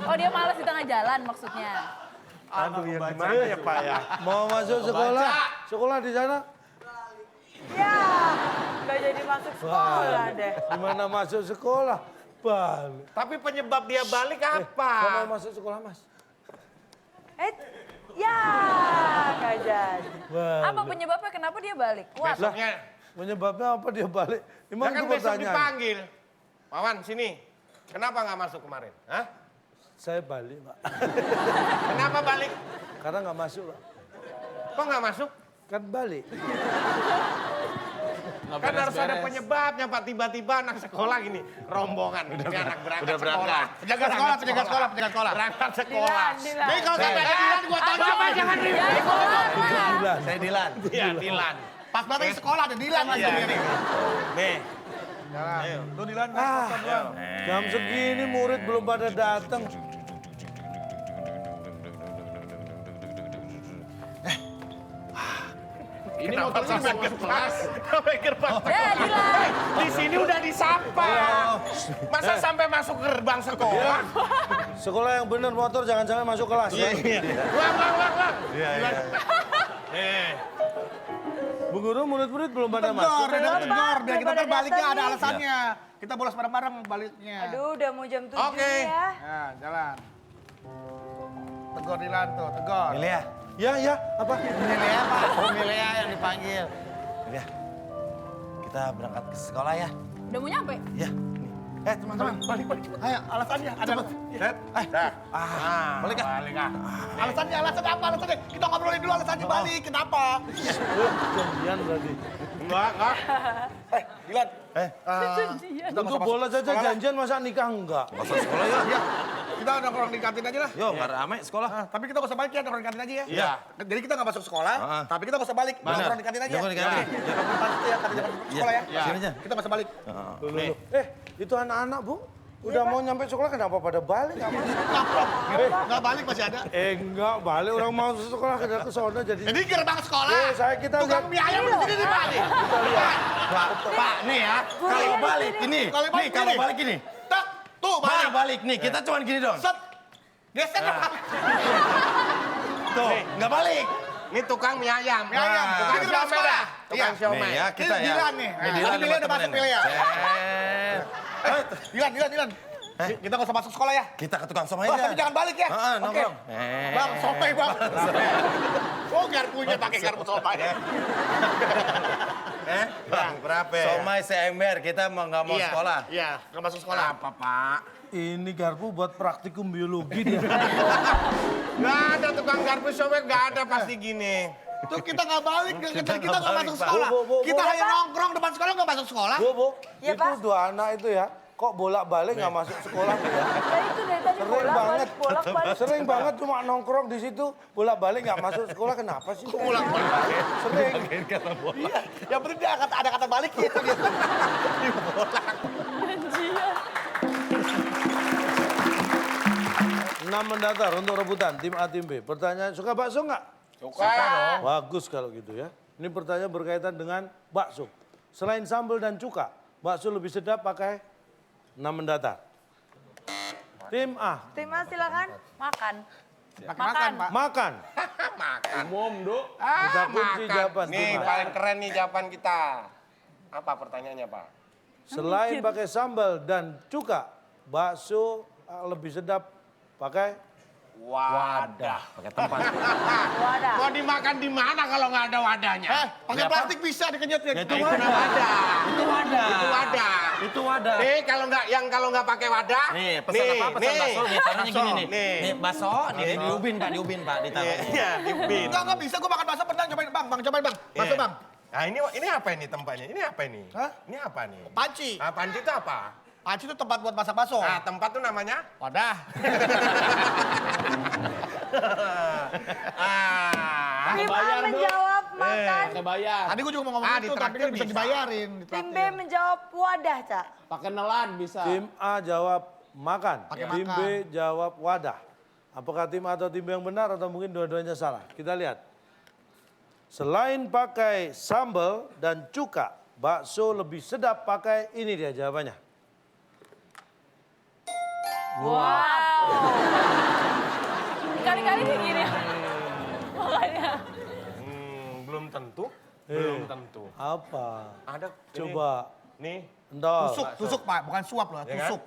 Oh dia malas di tengah jalan maksudnya. Aduh, yang gimana ya Pak ya? Mau masuk sekolah, sekolah di sana. Ya, nggak jadi masuk sekolah deh. Gimana masuk sekolah? Balik. Tapi penyebab dia balik apa? Saya mau masuk sekolah mas. Ya, nggak jadi. Balik. Apa penyebabnya kenapa dia balik? Kuat. Besoknya, Menyebabnya apa dia balik? ya Emang kan itu besok pertanyaan. dipanggil. Wawan sini. Kenapa nggak masuk kemarin? Hah? Saya balik pak. Kenapa balik? Karena nggak masuk pak. Kok nggak masuk? Kan balik. Kan harus ada penyebabnya Pak. Tiba-tiba anak sekolah gini, rombongan. Ini anak berangkat sekolah. Penjaga sekolah. Berangkat sekolah. Dilan. Nih kalau sampai ada Dilan, gua tonjok. Bapak jangan ribut. Ya sekolah. Dilan. Saya Dilan. Iya, Dilan. Pas datang sekolah ada Dilan mas. Iya. Nih. Nih. Lu Dilan. Jam segini murid belum pada datang. Ini motor sampai masuk kelas. Sampai gerbang. Ya Dilan. Di sini udah disapa. Masa sampai masuk gerbang sekolah? Sekolah yang bener motor jangan sampai masuk kelas. Ya. Wang. Bu Guru murid-murid belum pada masuk. Tegur, biar kita Pada baliknya ada datang nih. alasannya. Kita bolos bareng-bareng baliknya. Aduh, udah mau jam 7 Oke. nih ya. Ya, jalan. Tegur Dilan tuh, tegur. Milea. Ya, apa? Milea Pak. Oh Milea yang dipanggil. Milea. Kita berangkat ke sekolah ya. Udah mau nyampe? Ya. Teman-teman, balik. Ayo, alasannya ada. Balik ah. Alasannya apa? Alasannya kita ngobrolin dulu alasannya balik. Kenapa? Janjian berarti. Enggak. Dilan. Untuk bola saja janjian masa nikah enggak? Masuk sekolah ya. Iya. Kita nongkrong di kantin aja lah. Yo, nggak ramai sekolah. Tapi kita nggak usah balik ya, nongkrong di kantin aja ya. Iya. Jadi kita nggak masuk sekolah, tapi kita nggak usah balik. Mana? Nongkrong di kantin aja. Nongkrong di kantin. Ya. Pasti ya, kantin depan sekolah ya. Sini aja. Kita nggak usah balik. Itu anak-anak bu. Udah mau nyampe sekolah kenapa pada balik? Nggak masuk. Nongkrong. Nggak balik masih ada. Enggak balik orang mau masuk sekolah ke sono jadi. Jadi gerbang sekolah. Kita Tukang lihat. mie ayam di sini nih Pak. Pak, nih ya. Kalau balik ini. Kalau balik Nih, kalau gini. balik ini. Tak, tuh balik. Balik nih. Kita cuman gini dong. Set. Geser dong. Tuh, nggak balik. Ini tukang mie ayam. Mie ayam. Tukang Ini gerbang siomay sekolah. dah. Tukang Iya. siomay. Nih ya, kita Ini ya. Dilan nih. Ini Dilan Tadi Dilan udah masuk pilih ya. Dilan. Kita nggak usah masuk sekolah ya. Kita ke tukang somai Bang, aja. tapi jangan balik ya. Heeh, Oke. nongkrong. Bang, somai bang. Oh, garpunya pakai garpu somai. Bang, berapa? Somai seember, kita mau nggak mau sekolah. Iya, nggak masuk sekolah. Apa Pak? Ini garpu buat praktikum biologi dia. Nggak ada tukang garpu siomay, nggak ada pasti gini. Tuh kita nggak balik, kita nggak nggak masuk balik, Pak. sekolah. Bu. Kita hanya nongkrong depan sekolah nggak masuk sekolah. Bu, Iya, itu Pak. dua anak itu ya. Kok bolak-balik nggak masuk sekolah ya? Ya itu dari tadi Sering banget. bolak-balik. Sering banget cuma nongkrong di situ, bolak-balik nggak masuk sekolah. Kenapa sih? Bolak-balik. Sering. Iya, yang penting dia ada kata balik gitu. 6 mendaftar untuk rebutan tim A tim B. Pertanyaan suka bakso nggak? Suka dong. Bagus kalau gitu ya. Ini pertanyaan berkaitan dengan bakso. Selain sambal dan cuka, bakso lebih sedap pakai 6 mendaftar. Tim A, Tim A silakan. Makan. Makan, Pak. makan. Makan. Umum, Dok. Kita kunci jawaban Nih tim A. paling keren nih jawaban kita. Apa pertanyaannya Pak? Selain pakai sambal dan cuka, bakso lebih sedap pakai Wadah. Pakai tempat. Wadah. Mau dimakan di mana kalau nggak ada wadahnya? Pakai plastik bisa dikenyot ya. Itu wadah. Itu wadah. Itu wadah. Itu wadah. Nih kalau nggak pakai wadah. Nih, pesan apa? Pesan bakso nih, taruhnya gini nih. Nih. Nih, bakso, nih diubin Pak, ditaruh. Iya, dipin. Enggak bisa, gua makan bakso pernah cobain bang, cobain bang. Bakso bang. Nah ini apa ini tempatnya? Ini apa ini? Hah? Ini apa nih? Panci. Ah, panci itu apa? Panci itu tempat buat masak bakso. Nah, tempat tuh namanya? Wadah. Tim A menjawab makan. Pakai bayar. Tadi gue juga mau ngomong itu, tapi kan bisa dibayarin. Tim B menjawab wadah, Cak. Pakai nelan bisa. Tim A jawab makan. Pakai Tim makan. B jawab wadah. Apakah tim A atau tim B yang benar atau mungkin dua-duanya salah? Kita lihat. Selain pakai sambal dan cuka, bakso lebih sedap pakai ini dia jawabannya. Wow. Kali-kali kayak gini. Makanya. Belum tentu. Belum tentu. Apa? Ada. Coba. Nih. Entar. Tusuk Pak, bukan suap loh, Ya kan? tusuk.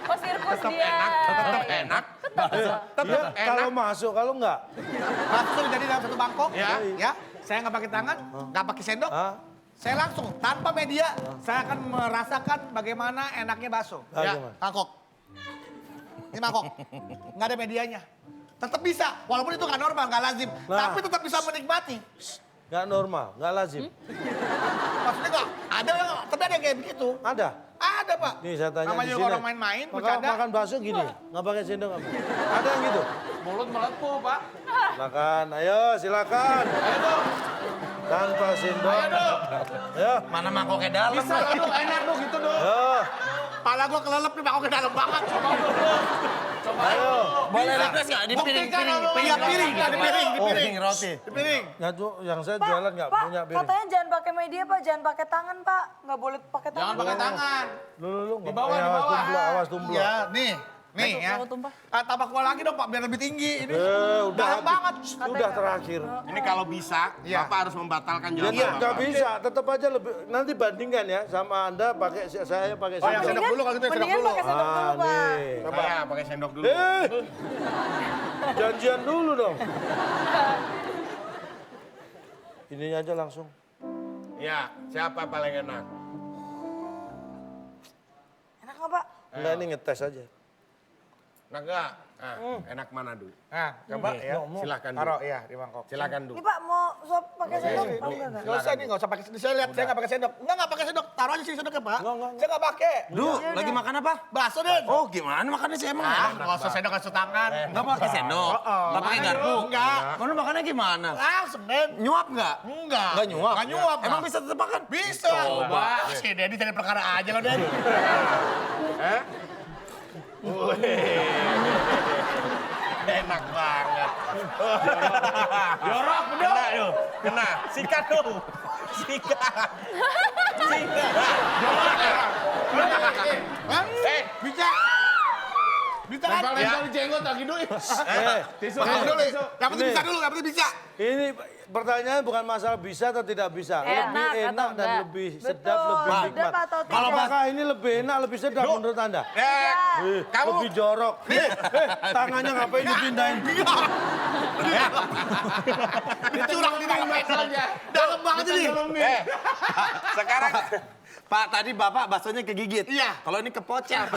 Oh sirkus dia. Tetap enak. Iya, kalau masuk, kalau enggak. Langsung jadi dalam satu mangkok. Ya. Ya, saya nggak pakai tangan, nggak pakai sendok. Hah? Saya langsung tanpa media, saya akan merasakan bagaimana enaknya bakso. Ya. Mangkok. Ini mangkok. Nggak ada medianya. Tetap bisa, walaupun itu nggak normal, nggak lazim. Nah. Tapi tetap bisa menikmati. Enggak normal, enggak lazim. Maksudnya nggak, ada yang, tapi ada yang kayak begitu. Ada. Ada Pak. Nih saya tanya Namanya di juga sini. orang main-main, Maka bercanda. makan bakso gini, nggak pakai sendok apa? Ada yang gitu? Mulut melepuh, Pak. Silakan, ayo silakan. Ayo dong. Tanpa sendok. Ayo dong. Ayo, Mana mangkoknya dalam? Bisa dong, enak dong gitu dong. ayo, Pala gua kelelep nih, mangkok ke dalam banget. ayo. Boleh request nggak? Di Buktikan kalau Iya, piring, Di piring roti. Di piring. Ya, yang saya Pak, jualan nggak Pak, punya piring. katanya jangan pakai media, Pak. Jangan pakai tangan, Pak. Nggak boleh pakai tangan. Jangan pakai tangan. Lu, Di bawah, di awas bawah. tumpul, awas tumpul. Iya, nih ya. tumpah. Tambah kuah lagi dong Pak, biar lebih tinggi. Ini Udah dalam banget. Udah terakhir. Ini kalau bisa, Iya. Bapak harus membatalkan Ya jawaban nggak Bapak. bisa, tetap aja lebih. Nanti bandingkan ya sama Anda pakai saya pakai Oh, yang sendok. sendok dulu kalau gitu, sendok Mendingan dulu. pakai sendok dulu, Pak. nih. Saya pakai sendok dulu. Janjian dulu dong. Ini aja langsung. Ya, siapa paling enak? Enak nggak, Pak? Enggak, ini ngetes aja. Enak nggak? Nah, enak mana dulu? Nah, coba Nih, ya. Silakan dulu. Taruh ya di mangkok. Silakan Ini dulu. Pak mau suap pakai sendok? Mau nggak? Nggak usah nih, nggak usah pakai sendok. Saya lihat, saya nggak pakai sendok. Nggak pakai sendok. Taruh aja sini sendoknya Pak. Enggak. Saya nggak pakai. Duh, lagi makan apa? Bakso deh. Oh, gimana makannya sih emang? Nggak usah sendok, nggak usah tangan. Nggak pakai sendok? Nggak pakai garpu? Enggak. Kamu makannya gimana? Langsung, Den. Nyuap nggak? Enggak. Nggak nyuap? Nggak nyuap. Emang bisa tetap makan? Bisa. Coba. Si Dedi cari perkara aja loh, Den. Enak banget. Jorok, bener. Kena yuk, kena. Sikat dong. Sikat. Sikat. Bisa. Bisa kan? Lempar di jenggot lagi dulu. Tisu. Makan dulu. Tisu. Yang penting Nih. bisa dulu, yang penting bisa. Ini pertanyaannya bukan masalah bisa atau tidak bisa. Enak Lebih atau enak dan enggak? lebih Betul. sedap, lebih Sedap nikmat. atau tidak? Apakah ini lebih enak, lebih sedap menurut Anda? Kamu Lebih jorok. Tangannya ngapain dipindahin? Dicurang di dalam saja. dalam banget ini. sekarang Pak, tadi Bapak baksonya kegigit. Iya. Kalau ini kepocah.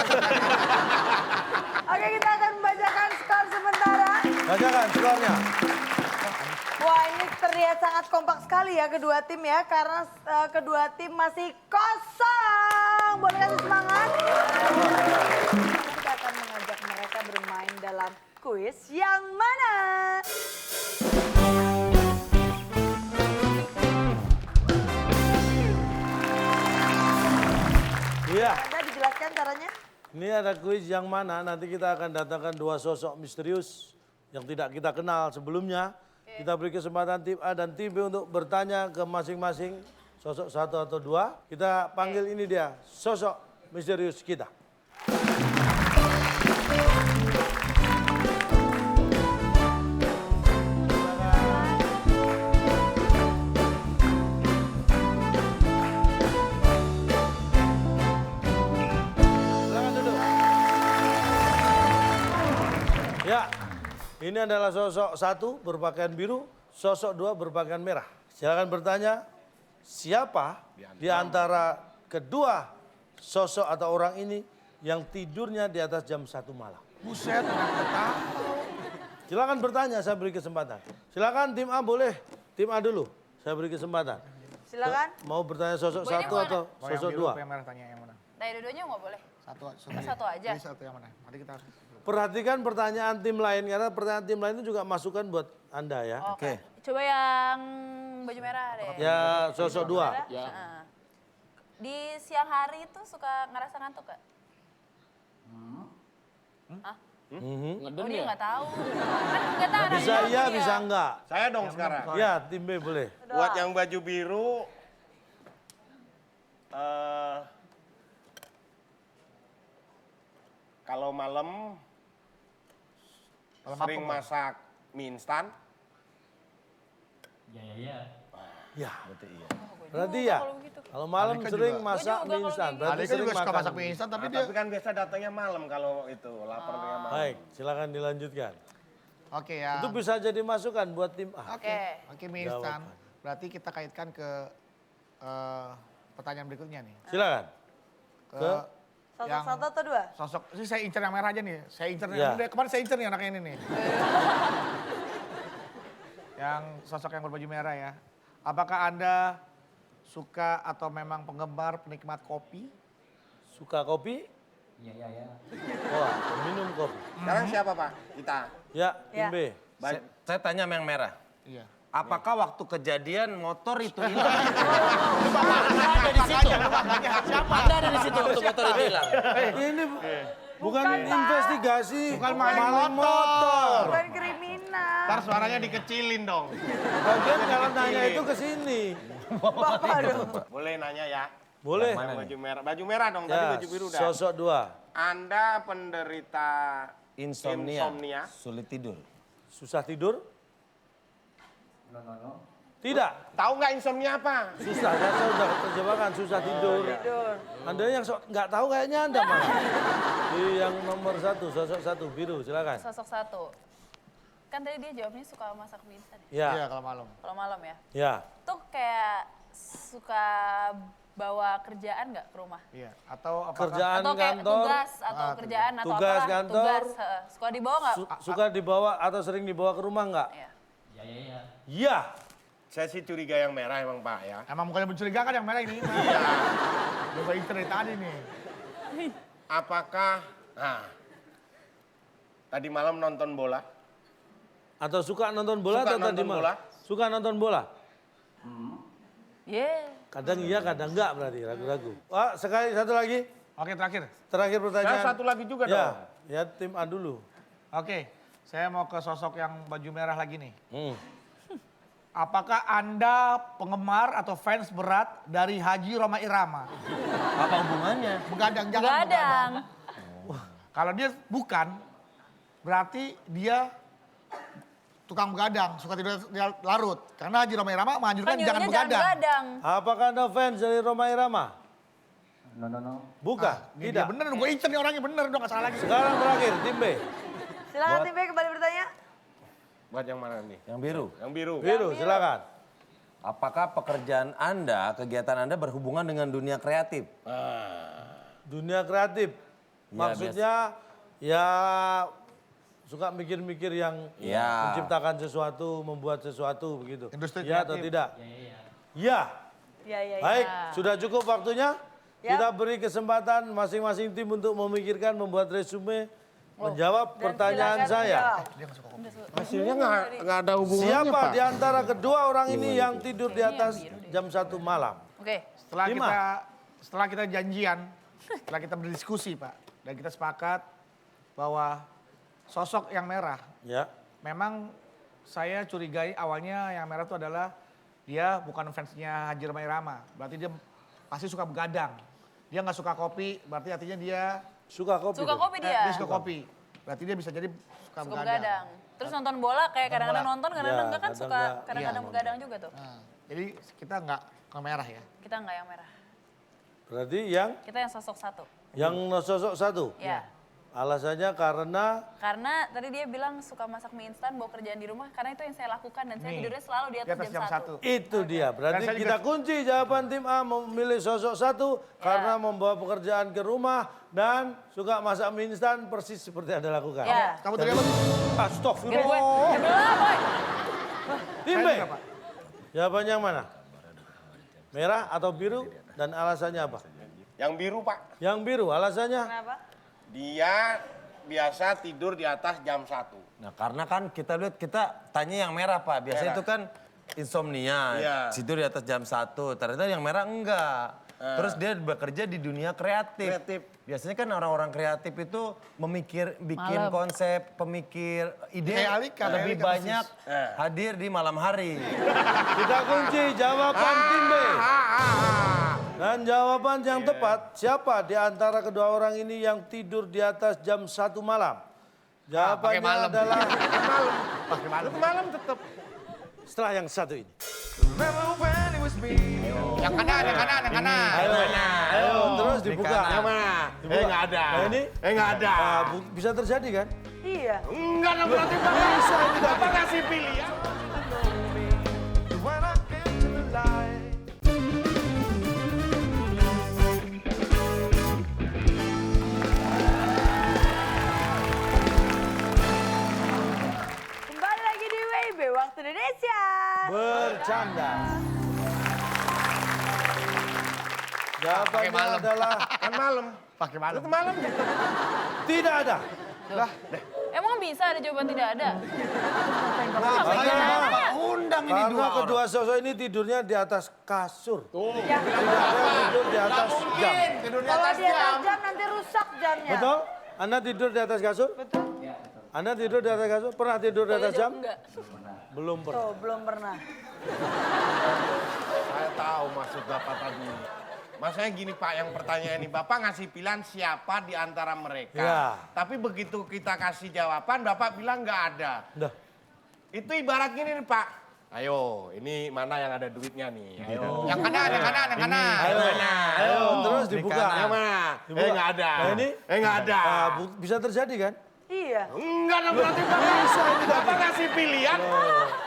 Oke, kita akan membacakan skor sementara. Bacakan skornya. Wah, ini terlihat sangat kompak sekali ya kedua tim ya. Karena kedua tim masih kosong. Boleh kasih semangat? Kita akan mengajak mereka bermain dalam kuis yang mana? Iya. Anda dijelaskan caranya? Ini ada kuis yang mana nanti kita akan datangkan dua sosok misterius yang tidak kita kenal sebelumnya. Kita beri kesempatan tim A dan tim B untuk bertanya ke masing-masing sosok satu atau dua. Kita panggil ini dia sosok misterius kita. Silakan duduk. Ya, ini adalah sosok satu berpakaian biru, sosok dua berpakaian merah. Silakan bertanya, siapa di antara kedua sosok atau orang ini yang tidurnya di atas jam 1 malam? Buset, Silakan bertanya, saya beri kesempatan. Silakan tim A boleh, tim A dulu, saya beri kesempatan. Silakan. Mau bertanya sosok Boleh, satu mana? atau Mau yang sosok biru dua? apa yang merah tanya yang mana? Nah, dua-duanya nggak boleh. Satu Satu aja. Pilih satu yang mana? Nanti kita Perhatikan pertanyaan tim lain karena pertanyaan tim lain itu juga masukan buat Anda ya. Oke. Coba yang baju merah deh. Ya sosok dua. Ya. Heeh. Di siang hari itu suka ngerasa ngantuk gak? Hah? Ngeden Oh ya? dia nggak tahu. Kan nggak tahu. Bisa iya, bisa enggak. Saya dong sekarang. Ya tim B boleh. Buat yang baju biru, kalau malam sering masak mie instan. Ya. Berarti ya. Kalau malam sering masak Gua juga mie kalau instan. kayak Berarti Alika sering juga suka makan masak mie instan tapi Nah, dia tapi kan biasa datangnya malam kalau itu lapar tengah malam. Baik, silakan dilanjutkan. Oke ya. Itu bisa jadi masukan buat tim A. Oke mie instan. Berarti kita kaitkan ke pertanyaan berikutnya nih. Silakan. Ke Sosok yang satu atau dua? sosok, ini saya incer yang merah aja nih. Saya incer Ya. kemarin saya incer nih anaknya ini nih. Yang sosok yang berbaju merah ya. Apakah Anda suka atau memang penggemar penikmat kopi? Suka kopi? Iya. Wah, minum kopi. Sekarang siapa Pak? Kita. Ya, tim Ya. B. Saya tanya sama yang merah. Iya. Apakah waktu kejadian motor itu hilang? Anda ada di situ waktu motor itu hilang. Ini bukan Pak. investigasi, Bukan maling maling motor. Bukan kriminal. Ntar suaranya dikecilin dong. Bagian kalau nanya itu ke sini. Bapak dong. Boleh nanya ya? Boleh. Yang baju merah. Baju merah dong, tadi Ya, baju biru udah. sosok dua. Anda penderita Insomnia. Sulit tidur. Susah tidur? Tidak. Tahu nggak insomnia apa? Susah, saya sudah terjebakkan susah tidur. Tidur. Anda yang nggak tahu kayaknya Anda mah. Di yang nomor satu, sosok satu, biru, silakan. Sosok satu. Kan tadi dia jawabnya suka masak mie instan ya? Ya, Iya kalau malam. Kalau malam ya. ya. Tuh kayak suka bawa kerjaan nggak ke rumah? Iya. Atau apakah Kerjaan Atau kayak kantor, tugas atau kerjaan atau Tugas apalah. kantor. Tugas. Heeh. Suka dibawa nggak? suka dibawa atau sering dibawa ke rumah nggak? Iya. Iya. Saya sih curiga yang merah emang Pak ya. emang mukanya mencurigakan yang merah ini. Iya. Udah saya incer dari tadi nih. Apakah, nah, tadi malam nonton bola? Atau suka nonton bola Suka atau tadi nonton malam? bola. Suka nonton bola? Yeah. Kadang iya, kadang enggak berarti ragu-ragu. Wah, sekali satu lagi. Oke terakhir. Terakhir pertanyaan. Saya satu lagi juga Ya, dong. ya tim A dulu. Oke. Saya mau ke sosok yang baju merah lagi nih. Hmm. Apakah Anda penggemar atau fans berat dari Haji Rhoma Irama? Apa hubungannya? Begadang, jangan begadang. Begadang. Kalau dia bukan, berarti dia tukang begadang, suka tidur di larut. Karena Haji Rhoma Irama menganjurkan Kan jangan nyuruhnya begadang. begadang. Apakah Anda fans dari Rhoma Irama? Bukan, Ini tidak. dia bener, gue incer nih orangnya bener dong, gak salah lagi. Sekarang terakhir, tim B. Silakan tim B kembali bertanya. Buat yang mana nih? Yang biru. Yang biru. Biru, silakan. Apakah pekerjaan Anda, kegiatan Anda berhubungan dengan dunia kreatif? Dunia kreatif. Ya, Maksudnya ya suka mikir-mikir yang Ya. menciptakan sesuatu, membuat sesuatu begitu. Industri Ya atau kreatif. tidak? Ya. Ya. Baik, sudah cukup waktunya. Ya. Kita beri kesempatan masing-masing tim untuk memikirkan, membuat resume, menjawab Dan pertanyaan silakan saya. menjawab. Hasilnya nggak ada hubungannya Siapa Pak. di antara kedua orang ini yang tidur di atas jam 1 malam? Oke. Setelah kita janjian, setelah kita berdiskusi Pak, dan kita sepakat bahwa sosok yang merah, Ya. memang saya curigai awalnya yang merah itu adalah dia bukan fansnya Haji Rhoma Irama, berarti dia pasti suka begadang. Dia nggak suka kopi, berarti artinya dia Suka kopi. Suka dong? kopi dia. dia suka kopi. Berarti dia bisa jadi suka Suka begadang. begadang. Terus nonton bola kayak kadang-kadang nonton, kadang-kadang Ya, enggak kan kadang suka enggak. kadang-kadang Iya. begadang juga tuh. Nah, jadi kita nggak ke merah ya. Kita enggak yang merah. Berarti yang Kita yang sosok satu. sosok satu. Ya. Alasannya karena Karena tadi dia bilang suka masak mie instan, bawa kerjaan di rumah. Karena itu yang saya lakukan dan saya Nih, tidurnya selalu di atas jam 1. itu dia. Berarti Dan saya kita juga- kunci jawaban tim A memilih sosok satu karena membawa pekerjaan ke rumah dan suka masak mie instan persis seperti Anda lakukan. Ya. Kamu tadi apa? Astagfirullah. Boy. Tim B. Saya juga, Pak. Jawabannya yang mana? Merah atau biru dan alasannya apa? Yang biru, Pak. Yang biru alasannya? Kenapa? Dia biasa tidur di atas jam 1. Nah karena kan kita lihat, kita tanya yang merah Pak. Biasanya Merah. itu kan insomnia, Iya. tidur di atas jam 1. Ternyata yang merah enggak. Terus dia bekerja di dunia kreatif. Kreatif. Biasanya kan orang-orang kreatif itu bikin konsep, pemikir ide Kayak Alika, lebih Alika banyak hadir di malam hari. Kita kunci jawaban tim B. Dan jawaban yang tepat, siapa di antara kedua orang ini yang tidur di atas jam 1 malam? Jawabannya malam. adalah Pakai malam. Malam tetap. setelah yang satu ini. Yang kanan, yang kanan, yang kanan. Ayo, terus dibuka. Yang mana? Nggak ada. Nah, ini? Nggak ada. Bisa terjadi kan? Iya. Enggak dong, berarti Bapak ngasih pilihan. Kembali lagi di WIB Waktu Indonesia. Bercanda. Jawabannya adalah Kan malam. Pakai malam. Itu malam. tidak ada. Emang bisa ada jawaban tidak ada? Karena, Undang ini karena dua kedua sosok ini tidurnya di atas kasur. Ya. Tidak ada yang tidur di atas jam. Kalau di atas jam nanti rusak jamnya. Betul? Anda tidur di atas kasur? Betul. Anda tidur di atas kasur? Pernah tidur di atas jam? Enggak. Belum pernah. Tuh, belum pernah. Saya tahu maksud Bapak tadi. Maksudnya gini Pak, yang pertanyaan ini Bapak ngasih pilihan siapa di antara mereka. Ya. Tapi begitu kita kasih jawaban, Bapak bilang nggak ada. Dah. Itu ibarat gini nih Pak. Ayo, ini mana yang ada duitnya nih? Ayo. Yang kanan, yang kanan, yang kanan. Ayo, terus dibuka. Yang mana? Dibuka. Nggak ada. Nah, ini? Nggak ada. Bisa terjadi kan? Iya. Enggak dong, berarti Bapak ngasih pilihan.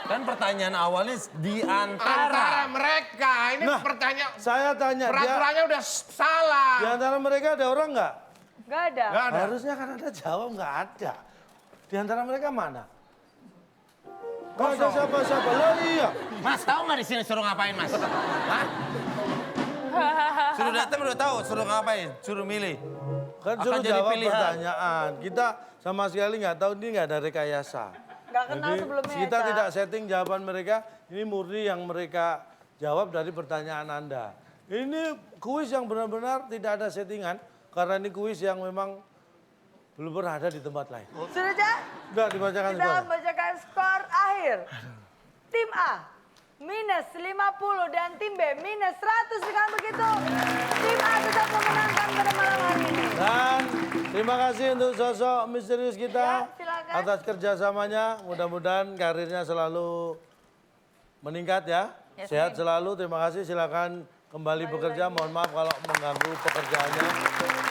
Kan pertanyaan awalnya di Antara antara. mereka. Ini Nah, pertanyaan. Saya tanya, Peraturannya udah salah. di antara mereka ada orang nggak? Nggak ada. Nggak ada. Harusnya kan Anda jawab nggak ada. Di antara mereka mana? Nggak ada siapa-siapa. Lah iya. Mas tahu nggak di sini suruh ngapain Mas? Hah? Suruh datang udah tahu suruh ngapain? Suruh milih. Kan Akan suruh jadi jawab pilihan. pertanyaan. Kita sama sekali nggak tahu, ini nggak ada rekayasa. Nggak kenal Jadi sebelumnya. kita Ca. tidak setting jawaban mereka, ini murni yang mereka jawab dari pertanyaan Anda. Ini kuis yang benar-benar tidak ada settingan, karena ini kuis yang memang belum pernah ada di tempat lain. Sudah, Cak? Udah dibacakan Kita skor. membacakan skor akhir. Tim A minus 50 dan tim B minus 100. Dengan begitu, tim A tetap memenangkan pada malam hari ini. Dan terima kasih untuk sosok misterius kita Ya, silakan. atas kerjasamanya. Mudah-mudahan karirnya selalu meningkat ya. Yes, Sehat selalu. Terima kasih. Silakan kembali bekerja. Mohon maaf kalau mengganggu pekerjaannya.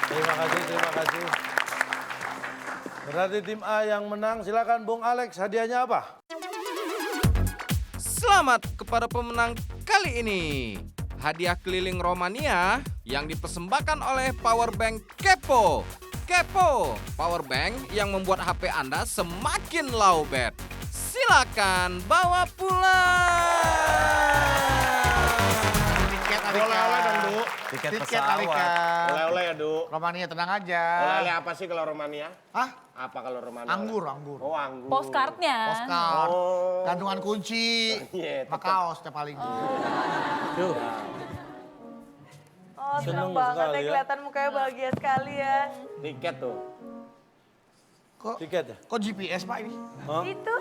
Terima kasih. Terima kasih. Berarti tim A yang menang. Silakan Bung Alex. Hadiahnya apa? Selamat kepada pemenang kali ini. Hadiah keliling Romania yang dipersembahkan oleh Powerbank Kepo. Kepo, powerbank yang membuat HP Anda semakin lowbat. Silakan bawa pulang. Tiket Oleh-oleh dong, Alika. Bu. Tiket Tiket pesawat. Alika. Oleh-oleh ya, Du. Romania tenang aja. Oleh-oleh apa sih kalau Romania? Hah? Apa kalau Romania? Anggur, anggur. Oh, anggur. Postcardnya. Postcard. Oh. Gantungan kunci. Iya, Sama kaos tiap paling. Yuk. Oh, senang Seneng banget sekali ya. ya. Kelihatan mukanya bahagia sekali ya. Tiket tuh. Kok, Tiket ya? kok GPS Pak ini? Itu.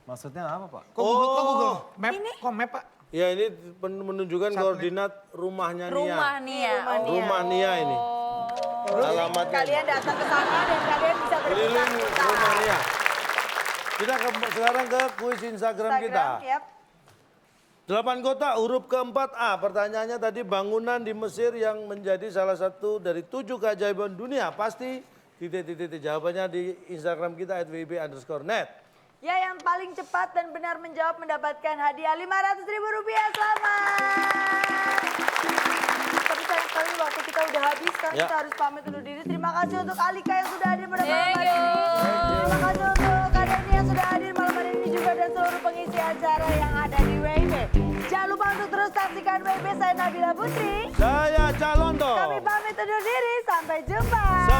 Maksudnya apa Pak? Kok Google? Kok Google? Map? Ini. Kok map Pak? Ya ini menunjukkan koordinat rumahnya Nia. Rumah Nia. Rumah Nia ini. Alamatnya. Kalian datang ke sana dan kalian bisa berbicara. Keliling rumah Nia. Kita sekarang ke kuis Instagram kita. Yap. 8 kota huruf keempat A. Pertanyaannya tadi bangunan di Mesir yang menjadi salah satu dari 7 keajaiban dunia. Pasti titik-titik jawabannya di Instagram kita @wib_net. Ya, yang paling cepat dan benar menjawab mendapatkan hadiah Rp500.000. Selamat. Tapi sayang sekali waktu kita udah habis, sekarang Ya. kita harus pamit undur diri. Terima kasih untuk Alika yang sudah hadir pada malam Thank hari ini. you. Terima kasih untuk Kak Denny yang sudah hadir malam hari ini juga dan seluruh pengisi acara yang ada di WIB. Jangan lupa untuk terus saksikan rekan WB saya Nabila Putri. Saya Cak Londo. Kami pamit undur diri, sampai jumpa.